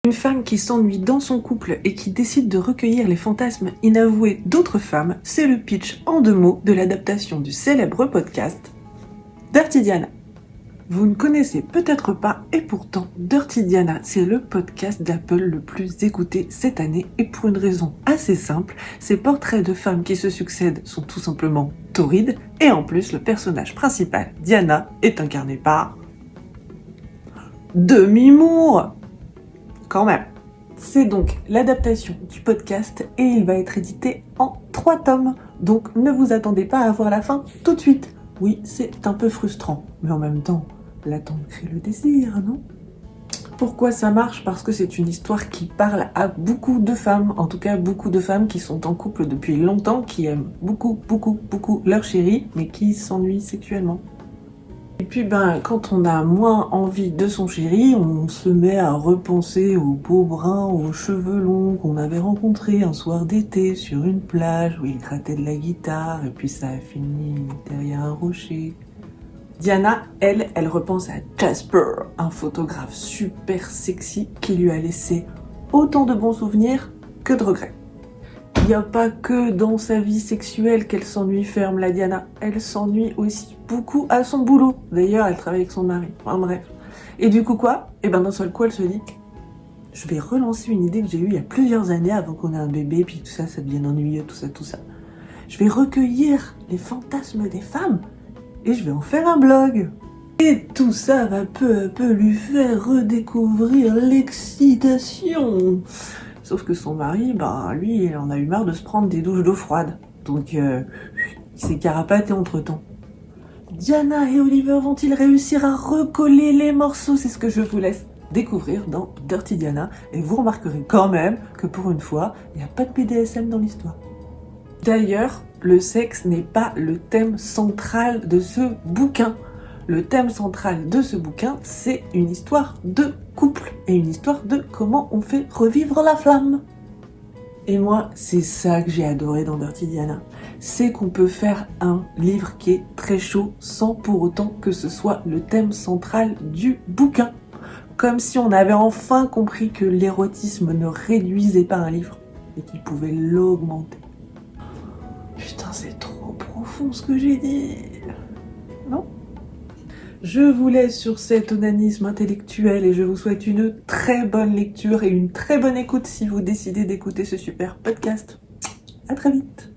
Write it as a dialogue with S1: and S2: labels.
S1: Une femme qui s'ennuie dans son couple et qui décide de recueillir les fantasmes inavoués d'autres femmes, c'est le pitch en 2 mots de l'adaptation du célèbre podcast Dirty Diana. Vous ne connaissez peut-être pas, et pourtant, Dirty Diana, c'est le podcast d'Apple le plus écouté cette année, et pour une raison assez simple, ces portraits de femmes qui se succèdent sont tout simplement torrides, et en plus, le personnage principal, Diana, est incarné par Demi Moore. Quand même. C'est donc l'adaptation du podcast et il va être édité en 3 tomes. Donc ne vous attendez pas à voir la fin tout de suite. Oui, c'est un peu frustrant, mais en même temps, l'attente crée le désir, non ? Pourquoi ça marche ? Parce que c'est une histoire qui parle à beaucoup de femmes, en tout cas beaucoup de femmes qui sont en couple depuis longtemps, qui aiment beaucoup leur chéri, mais qui s'ennuient sexuellement. Et puis quand on a moins envie de son chéri, on se met à repenser au beau brun aux cheveux longs qu'on avait rencontré un soir d'été sur une plage où il grattait de la guitare et puis ça a fini derrière un rocher. Diana, elle repense à Jasper, un photographe super sexy qui lui a laissé autant de bons souvenirs que de regrets. Il n'y a pas que dans sa vie sexuelle qu'elle s'ennuie ferme, la Diana. Elle s'ennuie aussi beaucoup à son boulot. D'ailleurs, elle travaille avec son mari. Enfin bref. Et du coup quoi ? D'un seul coup, elle se dit « Je vais relancer une idée que j'ai eue il y a plusieurs années avant qu'on ait un bébé, puis tout ça devienne ennuyeux, tout ça. Je vais recueillir les fantasmes des femmes et je vais en faire un blog. » Et tout ça va peu à peu lui faire redécouvrir l'excitation. Sauf que son mari, lui, il en a eu marre de se prendre des douches d'eau froide. Donc, il s'est carapaté entre-temps. Diana et Oliver vont-ils réussir à recoller les morceaux ? C'est ce que je vous laisse découvrir dans Dirty Diana. Et vous remarquerez quand même que pour une fois, il n'y a pas de BDSM dans l'histoire. D'ailleurs, le sexe n'est pas le thème central de ce bouquin. Le thème central de ce bouquin, c'est une histoire de couple et une histoire de comment on fait revivre la flamme. Et moi, c'est ça que j'ai adoré dans Dirty Diana. C'est qu'on peut faire un livre qui est très chaud sans pour autant que ce soit le thème central du bouquin. Comme si on avait enfin compris que l'érotisme ne réduisait pas un livre et qu'il pouvait l'augmenter. Putain, c'est trop profond ce que j'ai dit. Non ? Je vous laisse sur cet onanisme intellectuel et je vous souhaite une très bonne lecture et une très bonne écoute si vous décidez d'écouter ce super podcast. À très vite.